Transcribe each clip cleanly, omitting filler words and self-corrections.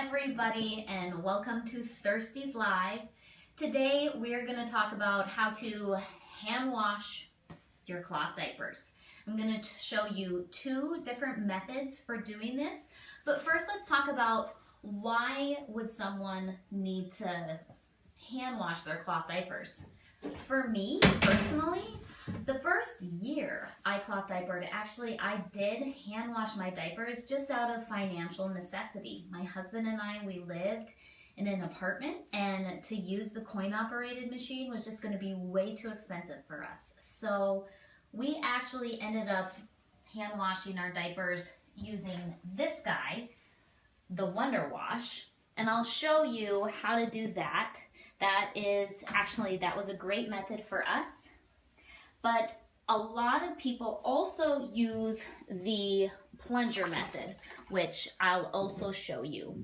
everybody, and welcome to Thirsties Live. Today we're going to talk about how to hand wash your cloth diapers. I'm going to show you two different methods for doing this, but first let's talk about why would someone need to hand wash their cloth diapers. For me personally, the first year I cloth diapered, actually I did hand wash my diapers just out of financial necessity. My husband and I, we lived in an apartment, and to use the coin operated machine was just going to be way too expensive for us. So we actually ended up hand washing our diapers using this guy, the Wonder Wash, and I'll show you how to do that. That was a great method for us. But a lot of people also use the plunger method, which I'll also show you.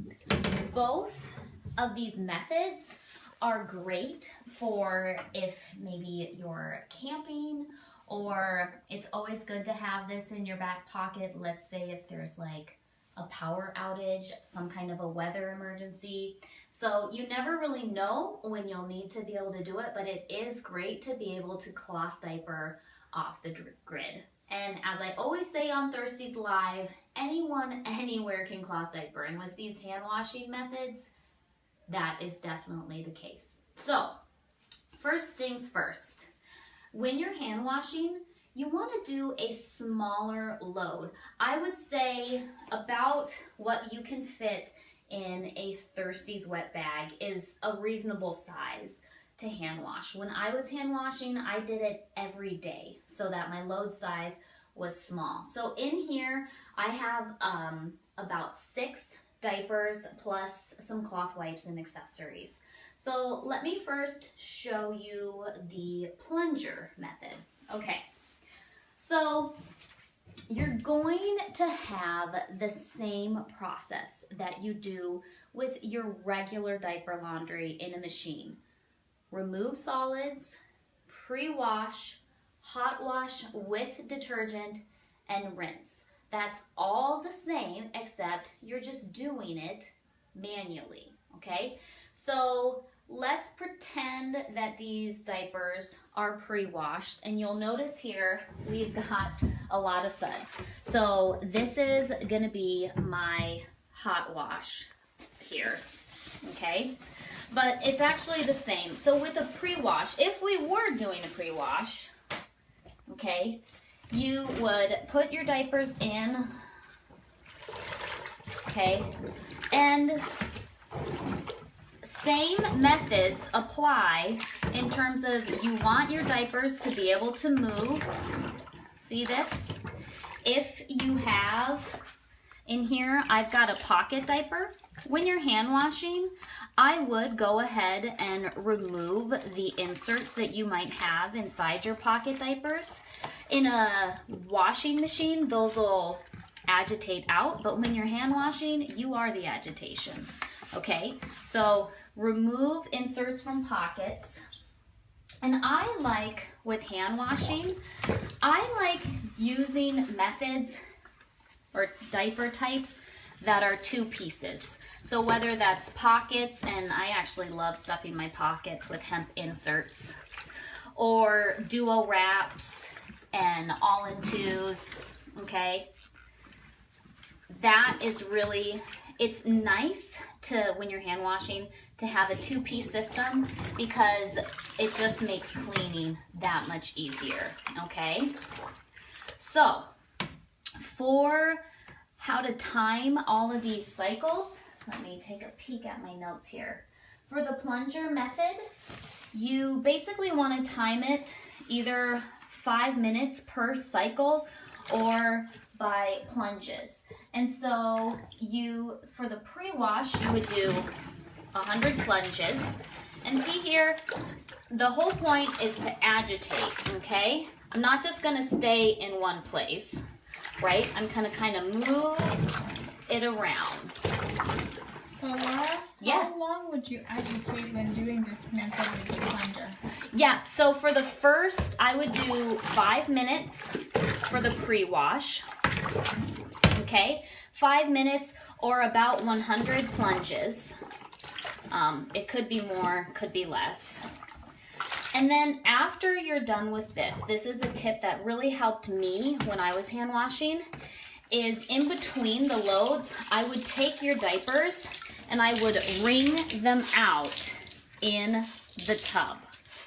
Both of these methods are great for if maybe you're camping, or it's always good to have this in your back pocket. Let's say if there's like a power outage, some kind of a weather emergency. So you never really know when you'll need to be able to do it, but it is great to be able to cloth diaper off the grid. And as I always say on Thirsties Live, anyone, anywhere can cloth diaper. And with these hand washing methods, that is definitely the case. So, first things first, when you're hand washing, you want to do a smaller load. I would say about what you can fit in a Thirsties wet bag is a reasonable size to hand wash. When I was hand washing, I did it every day so that my load size was small. So in here, I have about 6 diapers plus some cloth wipes and accessories. So let me first show you the plunger method. Okay. So you're going to have the same process that you do with your regular diaper laundry in a machine. Remove solids, pre-wash, hot wash with detergent, and rinse. That's all the same, except you're just doing it manually, okay? So let's pretend that these diapers are pre-washed, and you'll notice here we've got a lot of suds. So this is gonna be my hot wash here, okay? But it's actually the same. So with a pre-wash, if we were doing a pre-wash, okay, you would put your diapers in, okay, and same methods apply in terms of you want your diapers to be able to move. See this? If you have, in here, I've got a pocket diaper. When you're hand washing, I would go ahead and remove the inserts that you might have inside your pocket diapers. In a washing machine, those will agitate out, but when you're hand washing, you are the agitation. Okay, so remove inserts from pockets. And I like, with hand washing, I like using methods or diaper types that are 2 pieces. So whether that's pockets, and I actually love stuffing my pockets with hemp inserts, or duo wraps and all-in-twos, okay? That is really, it's nice to, when you're hand washing, to have a 2-piece system because it just makes cleaning that much easier, okay? So, for how to time all of these cycles, let me take a peek at my notes here. For the plunger method, you basically want to time it either 5 minutes per cycle or by plunges. And so for the pre-wash, you would do 100 plunges. And see here, the whole point is to agitate, okay? I'm not just gonna stay in one place, right? I'm gonna kind of move it around. So Laura, yeah. How long would you agitate when doing this method with the plunger? Yeah, so for the first, I would do 5 minutes for the pre-wash. okay? 5 minutes or about 100 plunges. It could be more, could be less. And then after you're done with this is a tip that really helped me when I was hand washing, is in between the loads, I would take your diapers and I would wring them out in the tub,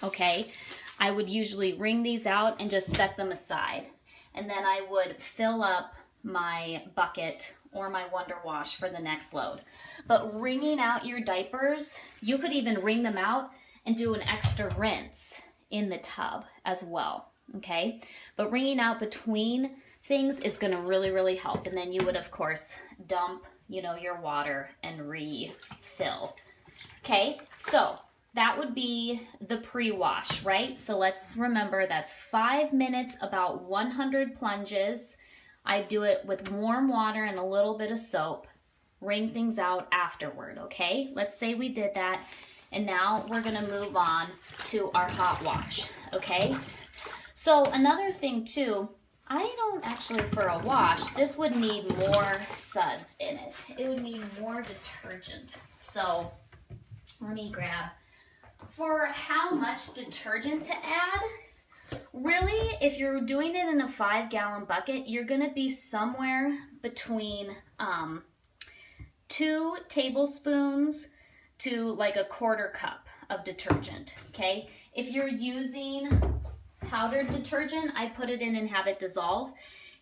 okay? I would usually wring these out and just set them aside. And then I would fill up my bucket or my Wonder Wash for the next load. But wringing out your diapers, you could even wring them out and do an extra rinse in the tub as well, okay? But wringing out between things is gonna really, really help. And then you would, of course, dump, your water and refill. Okay, so that would be the pre-wash, right? So let's remember that's 5 minutes, about 100 plunges. I do it with warm water and a little bit of soap. Wring things out afterward, okay? Let's say we did that. And now we're gonna move on to our hot wash, okay? So another thing too, I don't actually, for a wash, this would need more suds in it. It would need more detergent. So let me grab, for how much detergent to add, really, if you're doing it in a 5-gallon bucket, you're gonna be somewhere between 2 tablespoons to like a 1/4 cup of detergent, okay? If you're using powdered detergent, I put it in and have it dissolve.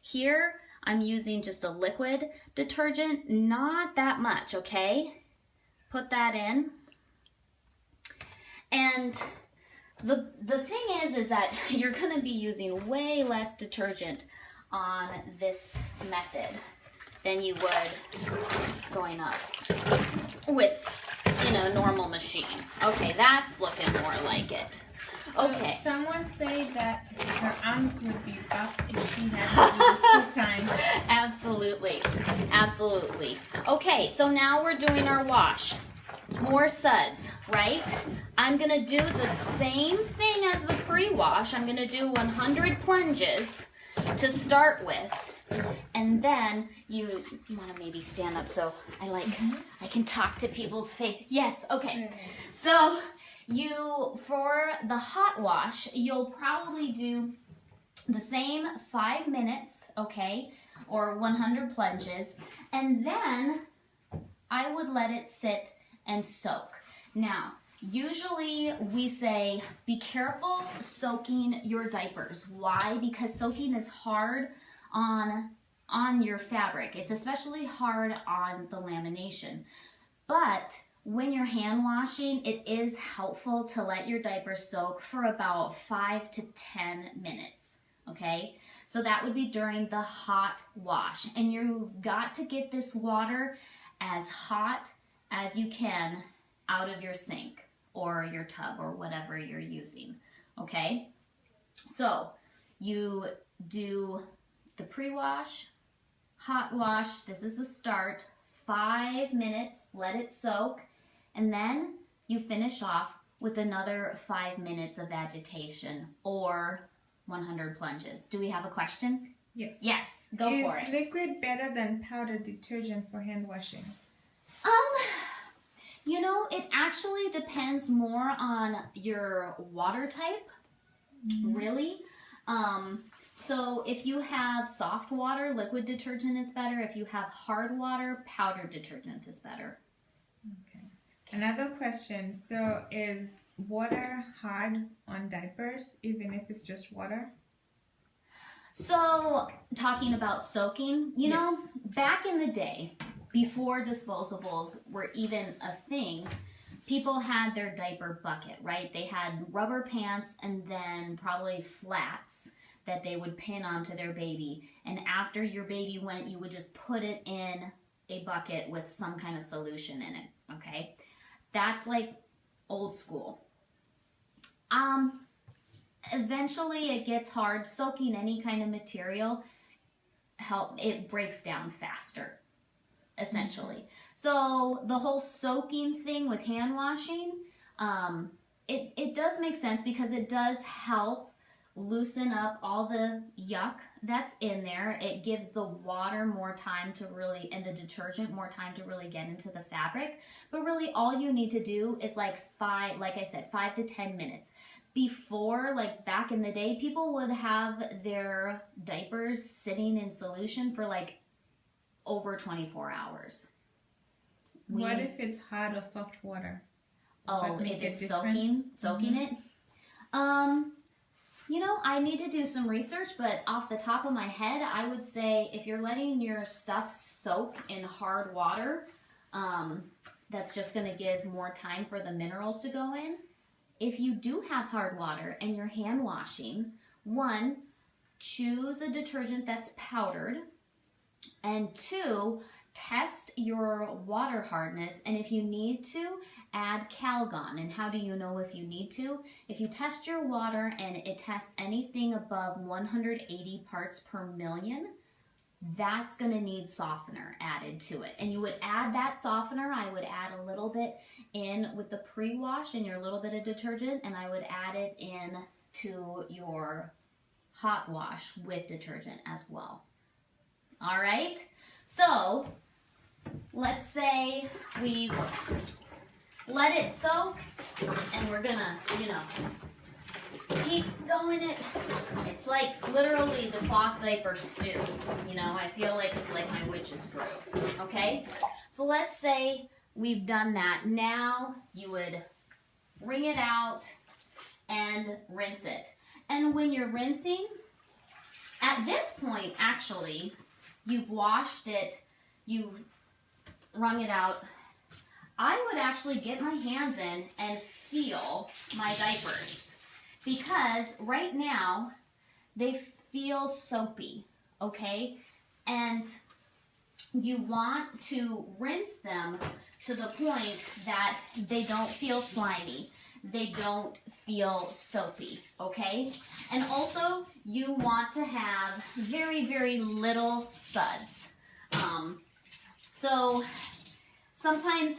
Here, I'm using just a liquid detergent, not that much, okay? Put that in. And the thing is that you're gonna be using way less detergent on this method than you would going up with a normal machine. Okay, that's looking more like it. Okay. So someone say that her arms would be buff if she had to do this full time. Absolutely. Absolutely. Okay, so now we're doing our wash. More suds, right? I'm going to do the same thing as the pre-wash. I'm going to do 100 plunges to start with. And then you want to maybe stand up so I can talk to people's face. Yes, okay. So for the hot wash, you'll probably do the same 5 minutes, okay, or 100 plunges, and then I would let it sit and soak. Now, usually we say be careful soaking your diapers. Why? Because soaking is hard on your fabric. It's especially hard on the lamination. But when you're hand washing, it is helpful to let your diaper soak for about 5 to 10 minutes, okay? So that would be during the hot wash. And you've got to get this water as hot as you can out of your sink or your tub or whatever you're using, okay? So you do the pre-wash, hot wash, this is the start, 5 minutes, let it soak, and then you finish off with another 5 minutes of agitation or 100 plunges. Do we have a question? Yes. Yes, go for it. Is liquid better than powdered detergent for hand washing? It actually depends more on your water type, really. So if you have soft water, liquid detergent is better. If you have hard water, powdered detergent is better. Okay. Another question. So is water hard on diapers, even if it's just water? So talking about soaking, you know, back in the day, before disposables were even a thing, people had their diaper bucket, right? They had rubber pants and then probably flats that they would pin onto their baby. And after your baby went, you would just put it in a bucket with some kind of solution in it, okay? That's like old school. Eventually it gets hard. Soaking any kind of material, it breaks down faster, essentially. So the whole soaking thing with hand washing, it does make sense because it does help loosen up all the yuck that's in there. It gives the water more time to really, and the detergent more time to really get into the fabric. But really all you need to do is like I said, 5 to 10 minutes. Before, like back in the day, people would have their diapers sitting in solution for like over 24 hours. What if it's hard or soft water? Oh, if it's soaking it? You know, I need to do some research, but off the top of my head, I would say if you're letting your stuff soak in hard water, that's just going to give more time for the minerals to go in. If you do have hard water and you're hand washing, 1, choose a detergent that's powdered, and 2, test your water hardness, and if you need to, add Calgon. And how do you know if you need to? If you test your water and it tests anything above 180 parts per million, that's going to need softener added to it. And you would add that softener. I would add a little bit in with the pre-wash and your little bit of detergent, and I would add it in to your hot wash with detergent as well. All right, so let's say we let it soak, and we're gonna, keep going it. It's like literally the cloth diaper stew. I feel like it's like my witch's brew. Okay, so let's say we've done that. Now you would wring it out and rinse it. And when you're rinsing, at this point, actually, you've washed it, you've wrung it out. I would actually get my hands in and feel my diapers, because right now they feel soapy, okay? And you want to rinse them to the point that they don't feel slimy. They don't feel soapy, okay? And also, you want to have very, very little suds. So sometimes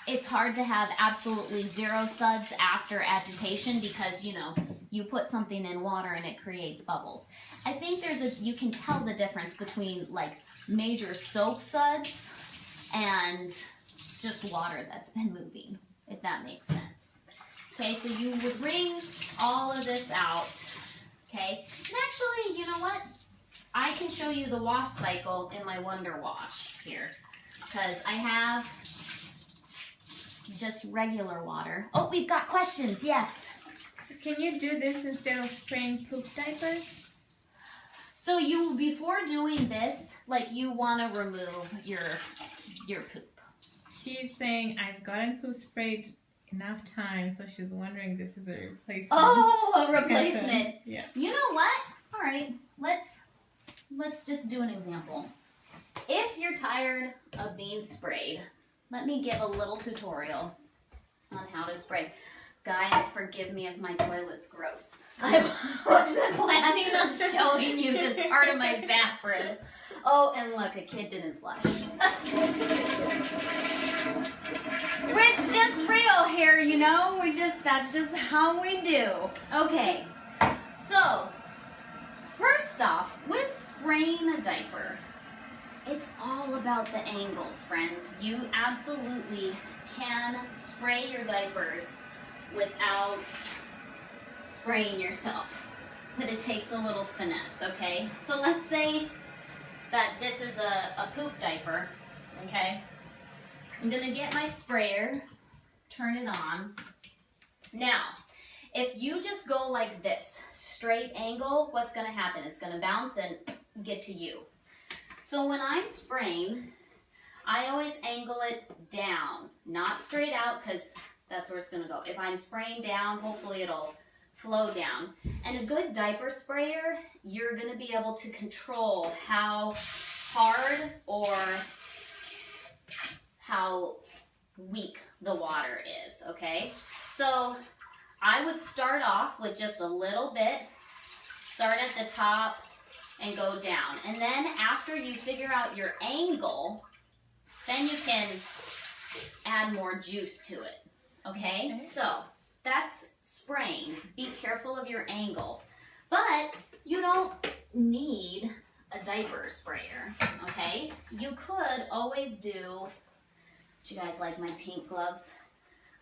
it's hard to have absolutely 0 suds after agitation because, you put something in water and it creates bubbles. I think you can tell the difference between like major soap suds and just water that's been moving, if that makes sense. Okay, so you would wring all of this out, okay? And actually, you know what? I can show you the wash cycle in my Wonder Wash here, because I have just regular water. Oh, we've got questions, yes. So can you do this instead of spraying poop diapers? So before doing this, like you want to remove your poop. She's saying, I've gotten poop sprayed enough time, so she's wondering this is a replacement. Oh, a replacement. Yeah. You know what? All right, let's just do an example. If you're tired of being sprayed, let me give a little tutorial on how to spray. Guys, forgive me if my toilet's gross. I wasn't planning on showing you this part of my bathroom. Oh, and look, a kid didn't flush. It's just real here, that's just how we do. Okay, so first off, with spraying a diaper, it's all about the angles, friends. You absolutely can spray your diapers without spraying yourself, but it takes a little finesse, okay? So let's say that this is a poop diaper, okay? I'm gonna get my sprayer, turn it on. Now, if you just go like this, straight angle, what's gonna happen? It's gonna bounce and get to you. So when I'm spraying, I always angle it down, not straight out, because that's where it's gonna go. If I'm spraying down, hopefully it'll flow down. And a good diaper sprayer, you're gonna be able to control how hard or how weak the water is, okay? So I would start off with just a little bit, start at the top and go down. And then after you figure out your angle, then you can add more juice to it, okay? So that's spraying. Be careful of your angle. But you don't need a diaper sprayer, okay? You could always do, do you guys like my pink gloves?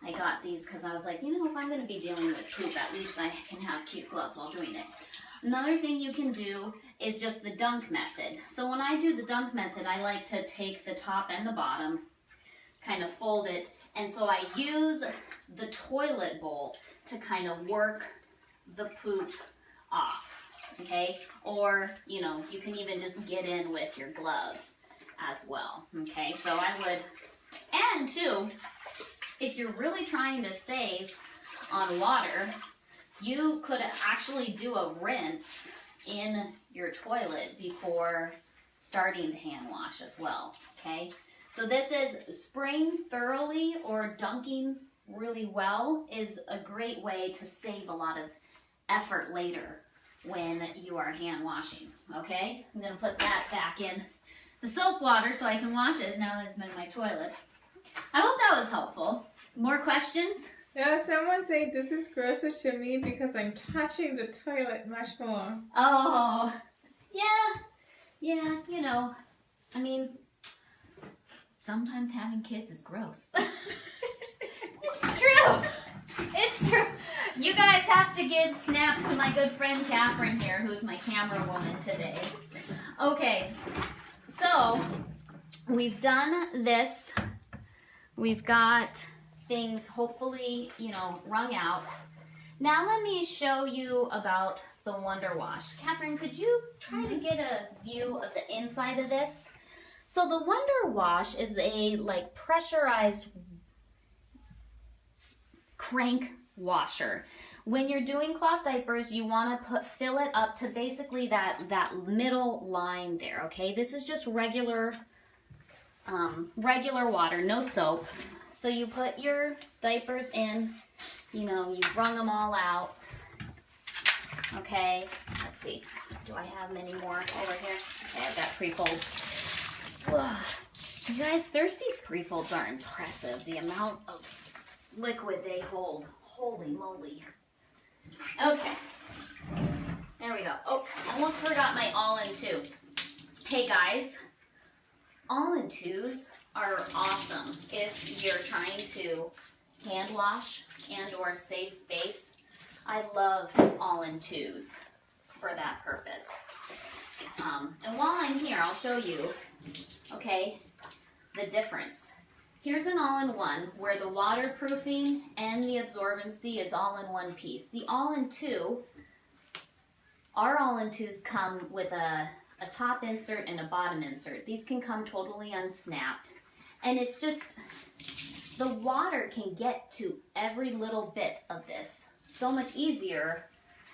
I got these because I was like, you know, if I'm going to be dealing with poop, at least I can have cute gloves while doing it. Another thing you can do is just the dunk method. So when I do the dunk method, I like to take the top and the bottom, kind of fold it, and so I use the toilet bowl to kind of work the poop off, okay? Or, you know, you can even just get in with your gloves as well, okay? So I would, and too, if you're really trying to save on water, you could actually do a rinse in your toilet before starting to hand wash as well, okay? So this is spraying thoroughly or dunking really well is a great way to save a lot of effort later when you are hand washing, okay? I'm gonna put that back in the soap water so I can wash it now that it's in my toilet. I hope that was helpful. More questions? Yeah, someone said this is grosser to me because I'm touching the toilet much more. Oh, yeah, you know, I mean, sometimes having kids is gross. It's true. It's true. You guys have to give snaps to my good friend Catherine here, who's my camera woman today. Okay, so we've done this. We've got things hopefully, you know, wrung out. Now let me show you about the Wonder Wash. Catherine, could you try to get a view of the inside of this? So the Wonder Wash is a like pressurized crank washer. When you're doing cloth diapers, you want to fill it up to basically that middle line there, okay? This is just regular water, no soap. So you put your diapers in, you know, you've wrung them all out. Okay, let's see. Do I have many more over here? Okay, I've got pre-folds. You guys, Thirsties pre-folds are impressive. The amount of liquid they hold. Holy moly. Okay, there we go. Oh, almost forgot my all-in-two. Hey guys, all-in-twos are awesome if you're trying to hand wash and or save space. I love all-in-twos for that purpose. And while I'm here, I'll show you, okay, the difference. Here's an all-in-one where the waterproofing and the absorbency is all in one piece. The all-in-two, our all-in-twos come with a top insert and a bottom insert. These can come totally unsnapped. And it's just, the water can get to every little bit of this so much easier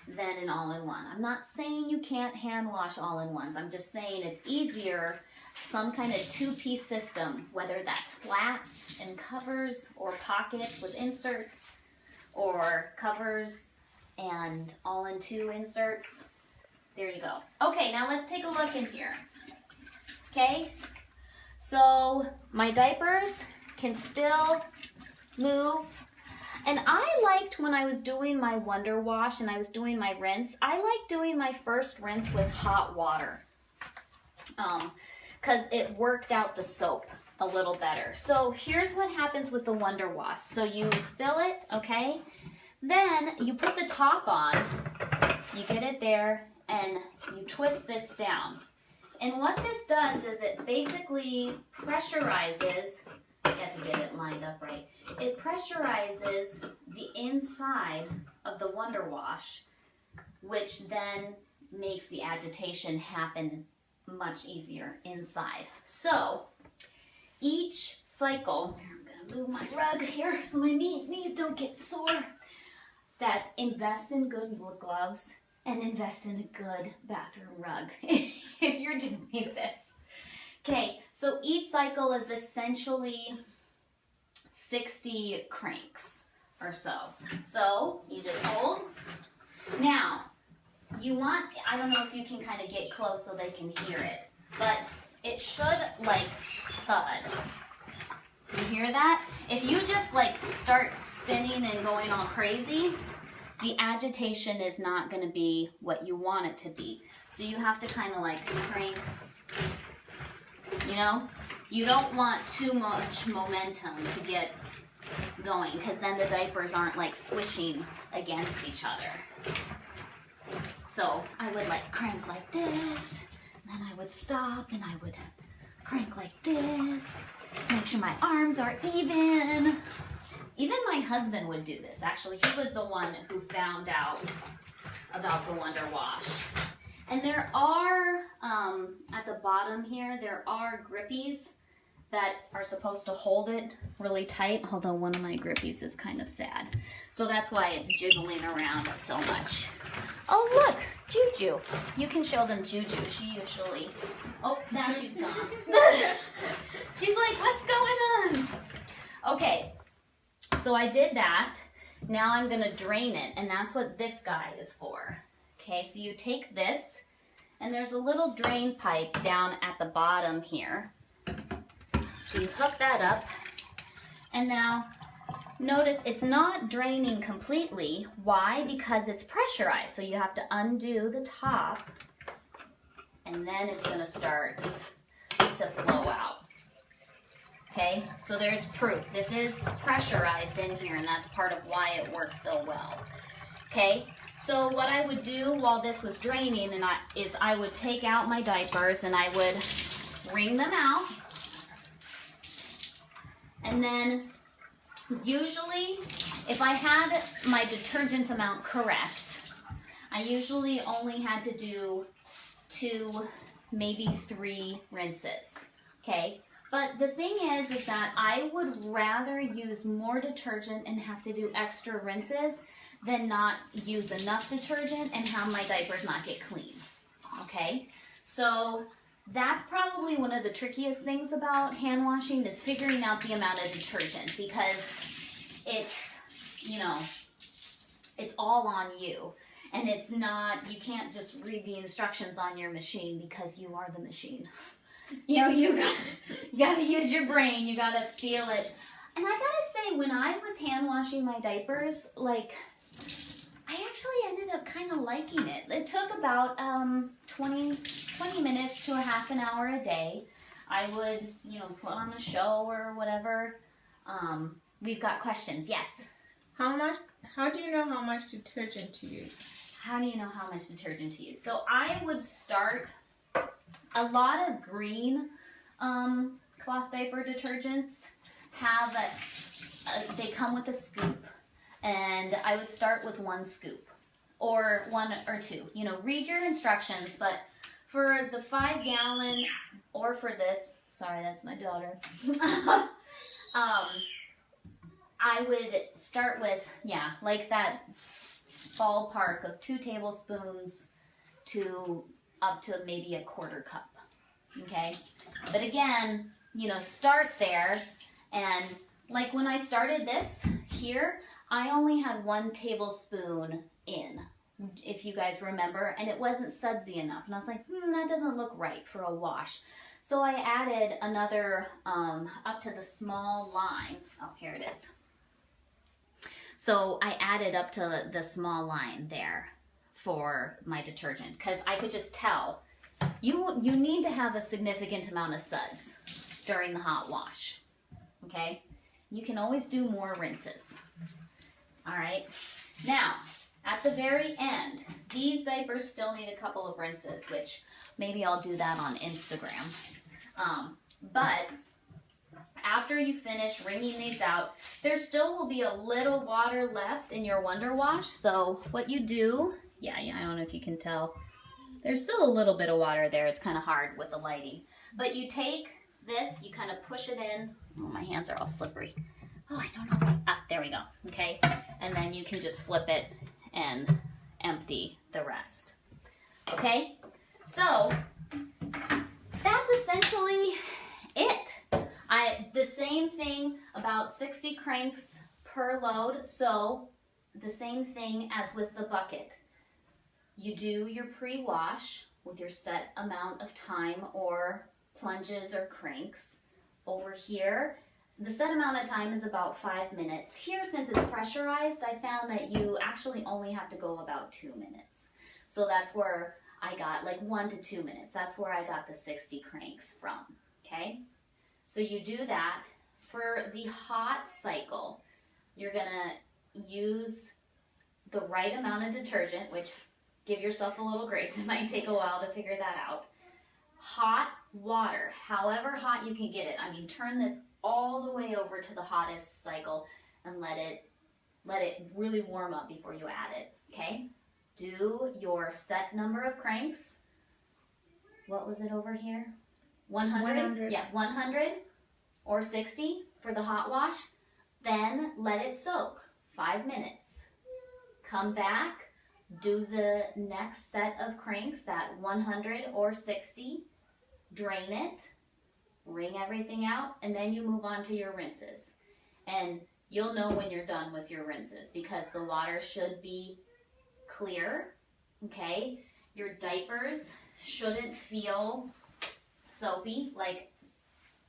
than an all-in-one. I'm not saying you can't hand wash all-in-ones. I'm just saying it's easier, some kind of two-piece system, whether that's flats and covers or pockets with inserts or covers and all-in-two inserts. There you go. Okay, now let's take a look in here. Okay, so my diapers can still move. And I liked when I was doing my Wonder Wash and I was doing my rinse, I liked doing my first rinse with hot water. Because it worked out the soap a little better. So here's what happens with the Wonder Wash. So you fill it, okay? Then you put the top on, you get it there, and you twist this down. And what this does is it basically pressurizes, I got to get it lined up right, it pressurizes the inside of the Wonder Wash, which then makes the agitation happen much easier inside. So each cycle, I'm gonna move my rug here so my knees don't get sore, that invest in good gloves and invest in a good bathroom rug if you're doing this. Okay, so each cycle is essentially 60 cranks or so. So you just hold. Now, you want, I don't know if you can kind of get close so they can hear it, but it should like thud. You hear that? If you just like start spinning and going all crazy, the agitation is not going to be what you want it to be. So you have to kind of like crank, you know? You don't want too much momentum to get going because then the diapers aren't like swishing against each other. So I would like crank like this, then I would stop and I would crank like this, make sure my arms are even. Even my husband would do this. Actually, he was the one who found out about the Wonder Wash. And there are, at the bottom here, there are grippies that are supposed to hold it really tight, although one of my grippies is kind of sad. So that's why it's jiggling around so much. Oh, look, Juju. You can show them Juju. She usually, oh, now she's gone. She's like, what's going on? Okay. So I did that. Now I'm going to drain it, and that's what this guy is for. Okay, so you take this, and there's a little drain pipe down at the bottom here. So you hook that up, and now notice it's not draining completely. Why? Because it's pressurized. So you have to undo the top, and then it's going to start to flow out. Okay, so there's proof. This is pressurized in here, and that's part of why it works so well. Okay, so what I would do while this was draining is I would take out my diapers and I would wring them out. And then usually, if I had my detergent amount correct, I usually only had to do 2, maybe 3 rinses. Okay. But the thing is that I would rather use more detergent and have to do extra rinses than not use enough detergent and have my diapers not get clean. Okay? So that's probably one of the trickiest things about hand washing is figuring out the amount of detergent because it's, you know, it's all on you. And it's not, you can't just read the instructions on your machine because you are the machine. You know, you gotta use your brain, you gotta feel it. And I gotta say, when I was hand washing my diapers, like, I actually ended up kind of liking it. It took about 20 minutes to a half an hour a day. I would, you know, put on a show or whatever. We've got questions, yes. How do you know how much detergent to use? How do you know how much detergent to use? So I would start. A lot of green cloth diaper detergents have they come with a scoop, and I would start with 1 scoop or 1 or 2. You know, read your instructions, but for the 5-gallon or for this, sorry, that's my daughter. I would start with, yeah, like that ballpark of 2 tablespoons to up to maybe a 1/4 cup, okay? But again, you know, start there, and like when I started this here, I only had 1 tablespoon in, if you guys remember, and it wasn't sudsy enough, and I was like, that doesn't look right for a wash. So I added another, up to the small line, oh, here it is. So I added up to the small line there for my detergent because I could just tell you need to have a significant amount of suds during the hot wash. Okay, you can always do more rinses. All right, now at the very end, these diapers still need a couple of rinses, which maybe I'll do that on Instagram. But after you finish wringing these out, there still will be a little water left in your Wonder Wash. So what you do, yeah, I don't know if you can tell. There's still a little bit of water there. It's kind of hard with the lighting. But you take this, you kind of push it in. Oh, my hands are all slippery. Oh, I don't know. Ah, there we go. Okay. And then you can just flip it and empty the rest. Okay. So that's essentially it. The same thing, about 60 cranks per load. So the same thing as with the bucket. You do your pre-wash with your set amount of time or plunges or cranks. Over here, The set amount of time is about 5 minutes. Here, since it's pressurized, I found that you actually only have to go about 2 minutes. So that's where I got like 1 to 2 minutes. That's where I got the 60 cranks from, okay? So you do that. For the hot cycle, you're gonna use the right amount of detergent, which give yourself a little grace. It might take a while to figure that out. Hot water, however hot you can get it. I mean, turn this all the way over to the hottest cycle and let it really warm up before you add it, okay? Do your set number of cranks. What was it over here? 100? 100. Yeah, 100 or 60 for the hot wash. Then let it soak 5 minutes. Come back, do the next set of cranks, that 100 or 60. Drain it, wring everything out, and then you move on to your rinses. And you'll know when you're done with your rinses because the water should be clear, okay? Your diapers shouldn't feel soapy. Like,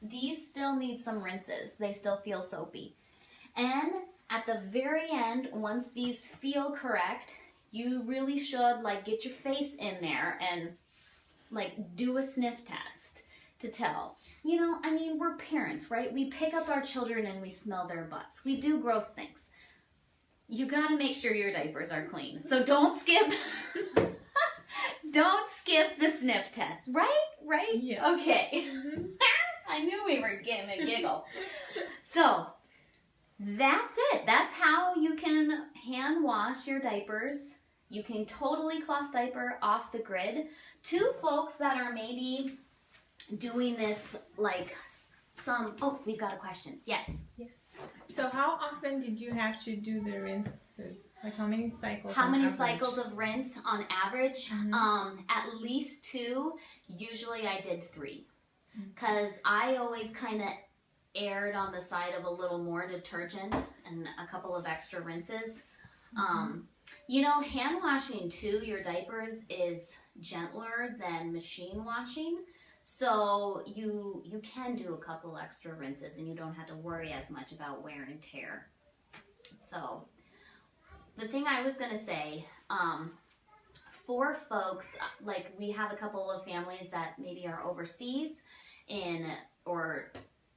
these still need some rinses. They still feel soapy. And at the very end, once these feel correct, you really should like get your face in there and like do a sniff test to tell. You know, I mean, we're parents, right? We pick up our children and we smell their butts. We do gross things. You gotta make sure your diapers are clean. So don't skip, don't skip the sniff test, right? Right? Yeah. Okay. I knew we were getting a giggle. So that's it. That's how you can hand wash your diapers. You can totally cloth diaper off the grid. To folks that are maybe doing this like some, oh, we've got a question. Yes. Yes. So how often did you have to do the rinses? Like how many cycles? How on many average? cycles of rinse on average? Mhm. At least 2. Usually I did 3. Because I always kind of erred on the side of a little more detergent and a couple of extra rinses. You know, hand washing too, your diapers is gentler than machine washing. So you can do a couple extra rinses and you don't have to worry as much about wear and tear. So the thing I was going to say, for folks, like we have a couple of families that maybe are overseas or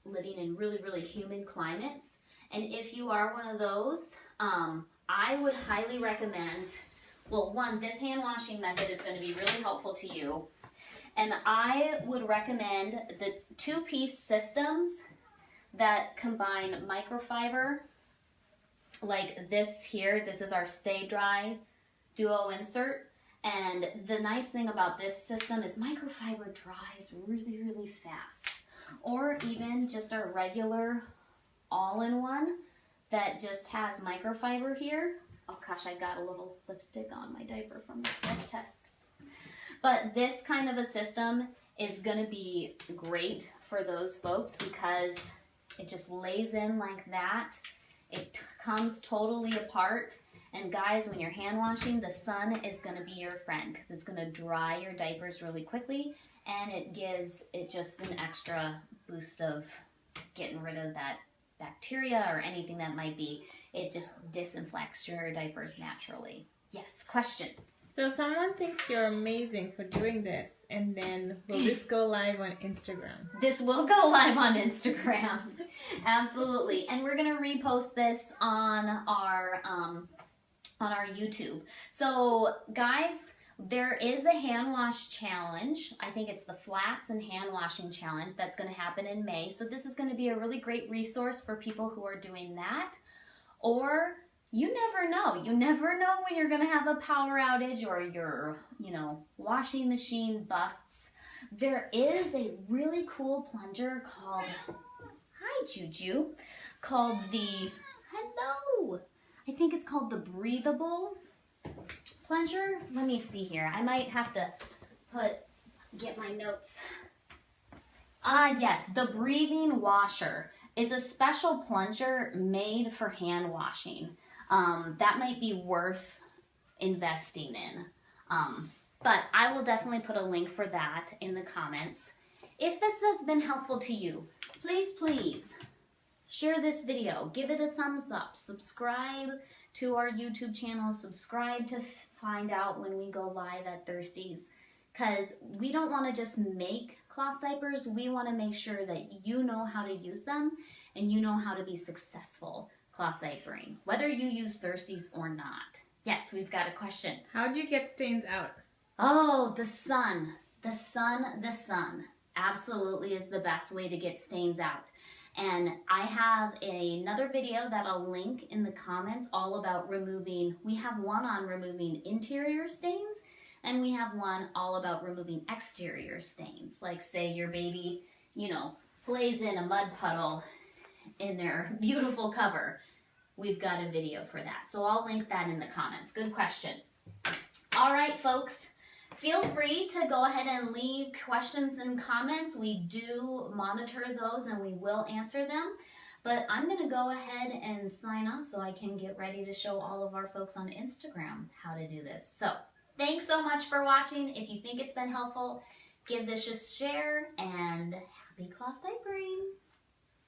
living in really, really humid climates. And if you are one of those, I would highly recommend, well, one, this hand washing method is going to be really helpful to you. And I would recommend the 2-piece systems that combine microfiber, like this here. This is our Stay Dry Duo insert. And the nice thing about this system is microfiber dries really, really fast. Or even just our regular all-in-one that just has microfiber here. Oh gosh, I got a little lipstick on my diaper from the sniff test. But this kind of a system is going to be great for those folks because it just lays in like that. It comes totally apart. And guys, when you're hand washing, the sun is going to be your friend because it's going to dry your diapers really quickly and it gives it just an extra boost of getting rid of that bacteria or anything that might be. It just disinfects your diapers naturally. Yes, question. So someone thinks you're amazing for doing this, and then will this go live on Instagram? This will go live on Instagram. Absolutely. And we're going to repost this on our YouTube. So guys, there is a hand wash challenge. I think it's the flats and hand washing challenge that's going to happen in May. So this is going to be a really great resource for people who are doing that. Or you never know. You never know when you're going to have a power outage or your, washing machine busts. There is a really cool plunger called, hi Juju, called the, hello, I think it's called the breathable plunger. Let me see here. I might have to get my notes. Yes, the breathing washer. It's a special plunger made for hand washing. That might be worth investing in. But I will definitely put a link for that in the comments. If this has been helpful to you, please share this video, give it a thumbs up, subscribe to our YouTube channel, subscribe to find out when we go live at Thirsties, because we don't want to just make cloth diapers, we want to make sure that you know how to use them and you know how to be successful cloth diapering, whether you use Thirsties or not. Yes, we've got a question. How do you get stains out? Oh, the sun. The sun absolutely is the best way to get stains out. And I have another video that I'll link in the comments all about removing, we have one on removing interior stains, and we have one all about removing exterior stains. Like say your baby, plays in a mud puddle in their beautiful cover. We've got a video for that. So I'll link that in the comments. Good question. All right, folks. Feel free to go ahead and leave questions and comments. We do monitor those and we will answer them. But I'm going to go ahead and sign off so I can get ready to show all of our folks on Instagram how to do this. So thanks so much for watching. If you think it's been helpful, give this a share and happy cloth diapering.